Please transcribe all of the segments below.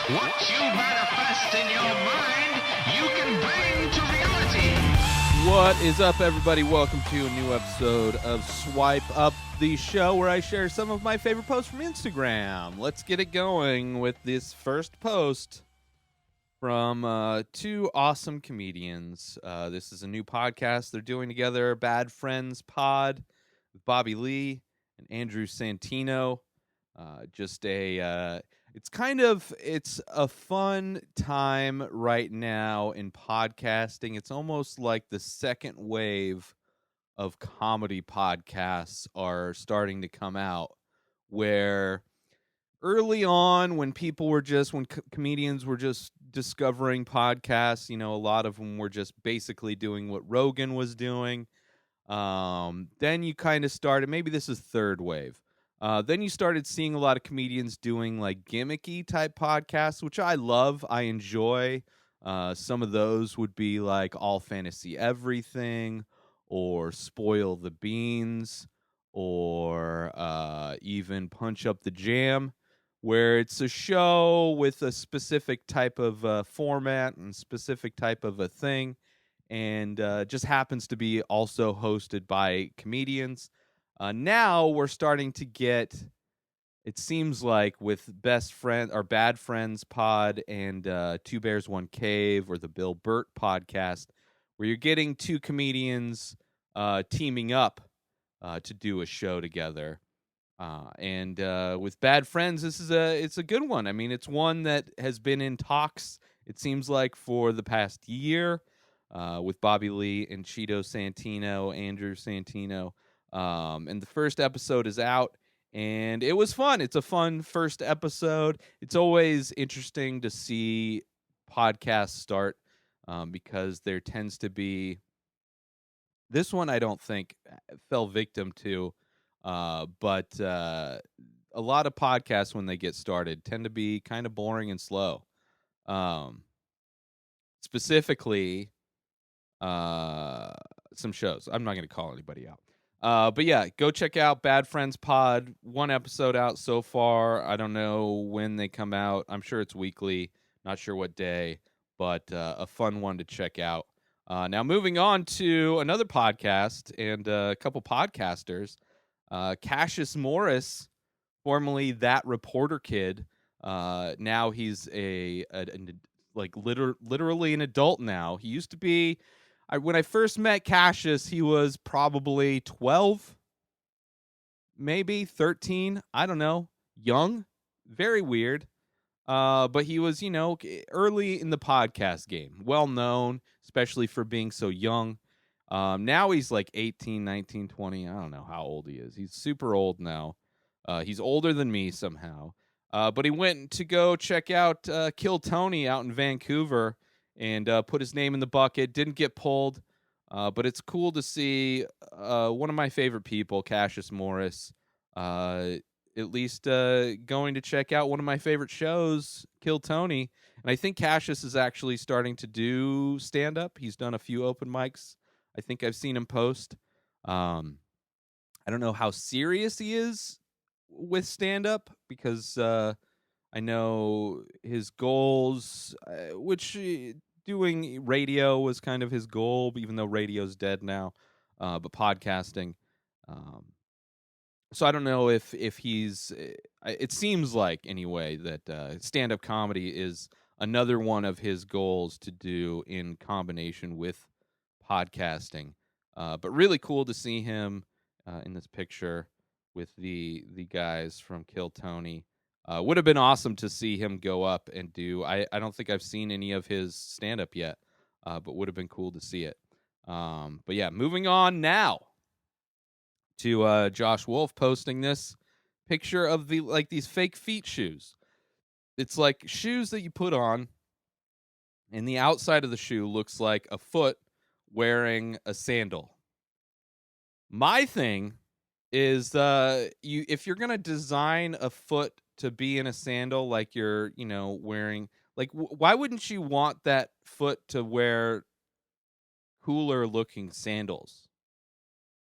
What you manifest in your mind, you can bring to reality. What is up, everybody? Welcome to a new episode of Swipe Up, the show where I share some of my favorite posts from Instagram. Let's get it going with this first post from two awesome comedians. This is a new podcast they're doing together, Bad Friends Pod, with Bobby Lee and Andrew Santino. It's a fun time right now in podcasting. It's almost like the second wave of comedy podcasts are starting to come out, where early on, when comedians were just discovering podcasts, a lot of them were just basically doing what Rogan was doing. Then you kind of started, maybe this is third wave. Then you started seeing a lot of comedians doing like gimmicky type podcasts, which I love. I enjoy. Some of those would be like All Fantasy Everything or Spoil the Beans or even Punch Up the Jam, where it's a show with a specific type of format and specific type of a thing, and just happens to be also hosted by comedians. Now we're starting to get, it seems like, with Best Friend or Bad Friends Pod and Two Bears One Cave or the Bill Burt podcast, where you're getting two comedians teaming up to do a show together. And with Bad Friends, it's a good one. I mean, it's one that has been in talks, it seems like, for the past year, with Bobby Lee and Andrew Santino. And the first episode is out, and it was fun. It's a fun first episode. It's always interesting to see podcasts start, because there tends to be, this one I don't think fell victim to, but a lot of podcasts, when they get started, tend to be kind of boring and slow. Specifically, some shows. I'm not going to call anybody out. But yeah, go check out Bad Friends Pod. One episode out so far. I don't know when they come out. I'm sure it's weekly. Not sure what day, but a fun one to check out. Now, moving on to another podcast and a couple podcasters. Cassius Morris, formerly That Reporter Kid. Now he's literally an adult now. He used to be, when I first met Cassius, he was probably 12, maybe 13. I don't know. Young. Very weird. But he was, early in the podcast game. Well known, especially for being so young. Now he's like 18, 19, 20. I don't know how old he is. He's super old now. He's older than me somehow. But he went to go check out Kill Tony out in Vancouver and put his name in the bucket. Didn't get pulled, but it's cool to see one of my favorite people, Cassius Morris, at least going to check out one of my favorite shows, Kill Tony. And I think Cassius is actually starting to do stand-up. He's done a few open mics. I think I've seen him post. I don't know how serious he is with stand-up, because I know his goals, which doing radio was kind of his goal, even though radio's dead now, but podcasting. So I don't know if he's, it seems like anyway that stand-up comedy is another one of his goals to do in combination with podcasting. But really cool to see him in this picture with the guys from Kill Tony. Would have been awesome to see him go up and do. I don't think I've seen any of his stand-up yet, but would have been cool to see it. But yeah, moving on now to Josh Wolf posting this picture of these fake feet shoes. It's like shoes that you put on, and the outside of the shoe looks like a foot wearing a sandal. My thing is, if you're gonna design a foot to be in a sandal, like you're, wearing, like, why wouldn't you want that foot to wear cooler looking sandals?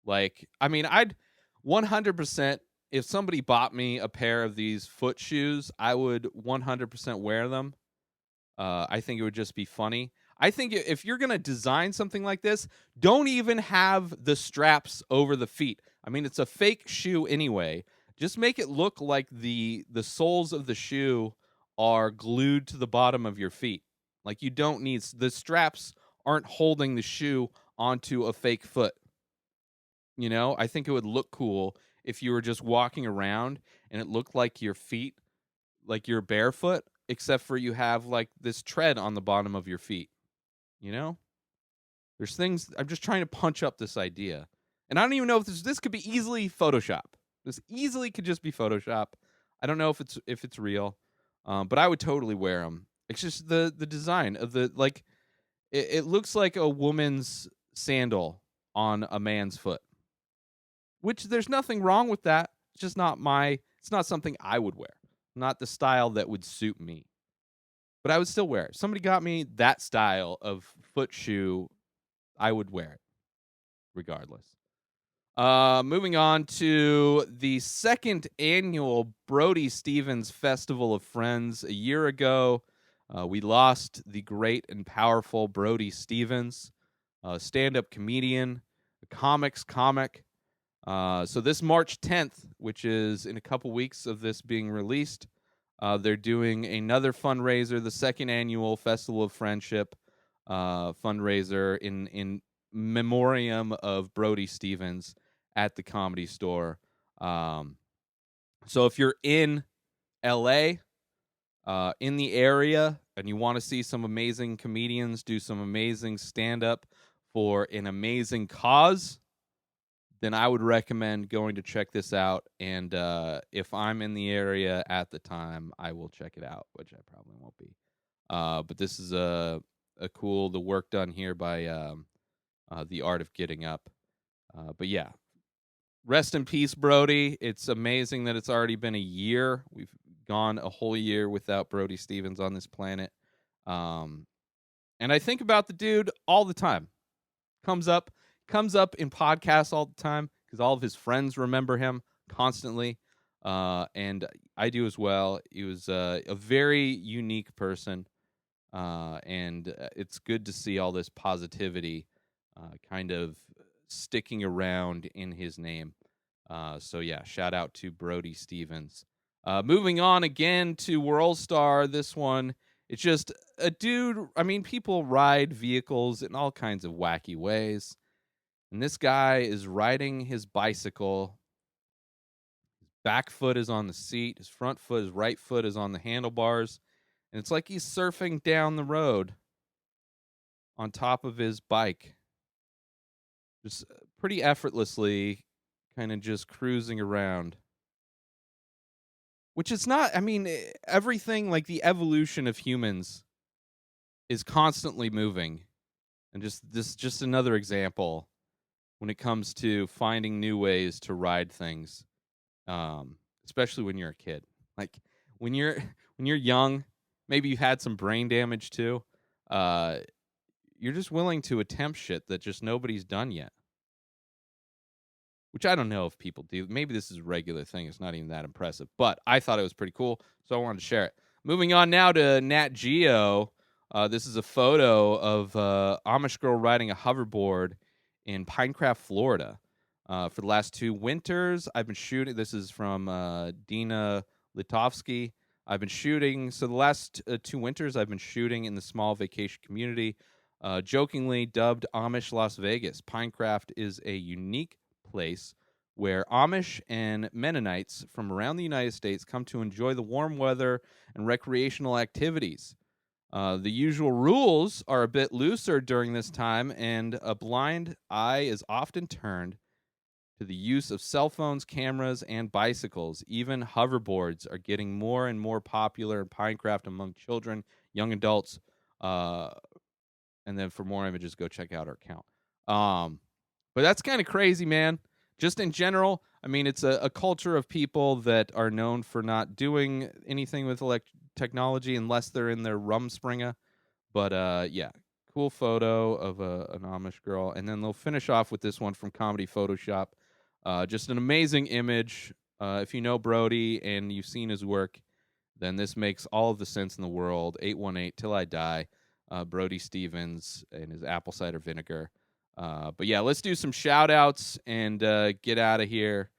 Like, I mean, I'd 100% if somebody bought me a pair of these foot shoes, I would 100% wear them. I think it would just be funny. I think if you're going to design something like this, don't even have the straps over the feet. I mean, it's a fake shoe anyway. Just make it look like the soles of the shoe are glued to the bottom of your feet. Like, you don't need the straps aren't holding the shoe onto a fake foot. You know, I think it would look cool if you were just walking around and it looked like your feet, like you're barefoot, except for you have like this tread on the bottom of your feet. You know, there's things I'm just trying to punch up this idea, and I don't even know if this could be easily Photoshop. This easily could just be Photoshop. I don't know if it's real, but I would totally wear them. It's just the design of the like. It looks like a woman's sandal on a man's foot, which there's nothing wrong with that. It's just not it's not something I would wear. Not the style that would suit me. But I would still wear it. If somebody got me that style of foot shoe, I would wear it regardless. Moving on to the second annual Brody Stephens Festival of Friends. A year ago, we lost the great and powerful Brody Stephens, a stand-up comedian, a comic. So this March 10th, which is in a couple weeks of this being released, they're doing another fundraiser, the second annual Festival of Friendship fundraiser in memoriam of Brody Stephens at the Comedy Store. So if you're in LA, in the area, and you want to see some amazing comedians do some amazing stand-up for an amazing cause, then I would recommend going to check this out. And if I'm in the area at the time, I will check it out, which I probably won't be. But this is a cool, the work done here by The Art of Getting Up. But yeah, rest in peace, Brody. It's amazing that it's already been a year. We've gone a whole year without Brody Stephens on this planet. And I think about the dude all the time. Comes up in podcasts all the time because all of his friends remember him constantly, and I do as well. He was a very unique person, and it's good to see all this positivity kind of sticking around in his name. So yeah, shout out to Brody Stephens. Moving on again to Worldstar. This one, it's just a dude. I mean, people ride vehicles in all kinds of wacky ways. And this guy is riding his bicycle. His back foot is on the seat. His front foot, his right foot is on the handlebars. And it's like he's surfing down the road on top of his bike. Just pretty effortlessly, kind of just cruising around. Which is not, I mean, everything, like the evolution of humans is constantly moving. And just another example when it comes to finding new ways to ride things, especially when you're a kid. Like when you're young, maybe you had some brain damage too. You're just willing to attempt shit that just nobody's done yet. Which I don't know if people do. Maybe this is a regular thing. It's not even that impressive. But I thought it was pretty cool, so I wanted to share it. Moving on now to NatGeo. This is a photo of Amish girl riding a hoverboard in Pinecraft, Florida. For the last 2 winters, I've been shooting. This is from Dina Litovsky. I've been shooting. So the last 2 winters, I've been shooting in the small vacation community, jokingly dubbed Amish Las Vegas. Pinecraft is a unique place where Amish and Mennonites from around the United States come to enjoy the warm weather and recreational activities. The usual rules are a bit looser during this time, and a blind eye is often turned to the use of cell phones, cameras, and bicycles. Even hoverboards are getting more and more popular in Pinecraft among children, young adults. And then for more images, go check out our account. But that's kind of crazy, man. Just in general, I mean, it's a culture of people that are known for not doing anything with technology unless they're in their Rumspringa. But yeah, cool photo of an Amish girl. And then they'll finish off with this one from Comedy Photoshop. Just an amazing image If you know Brody and you've seen his work, then this makes all of the sense in the world. 818 Till I Die, Brody Stephens and his apple cider vinegar. But yeah, let's do some shout outs and get out of here.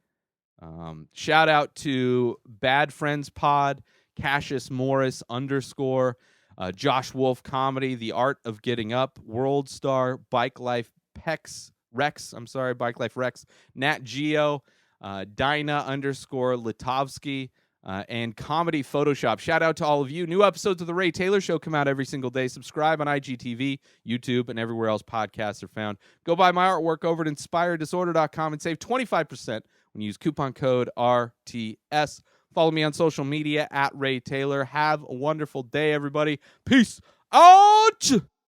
Shout out to Bad Friends Pod, Cassius Morris _ Josh Wolf Comedy, The Art of Getting Up, Worldstar, Bike Life Rex, NatGeo, Dinah _ Litovsky, and Comedy Photoshop. Shout out to all of you. New episodes of The Ray Taylor Show come out every single day. Subscribe on IGTV, YouTube, and everywhere else podcasts are found. Go buy my artwork over at inspireddisorder.com and save 25% when you use coupon code RTS. Follow me on social media at Ray Taylor. Have a wonderful day, everybody. Peace out!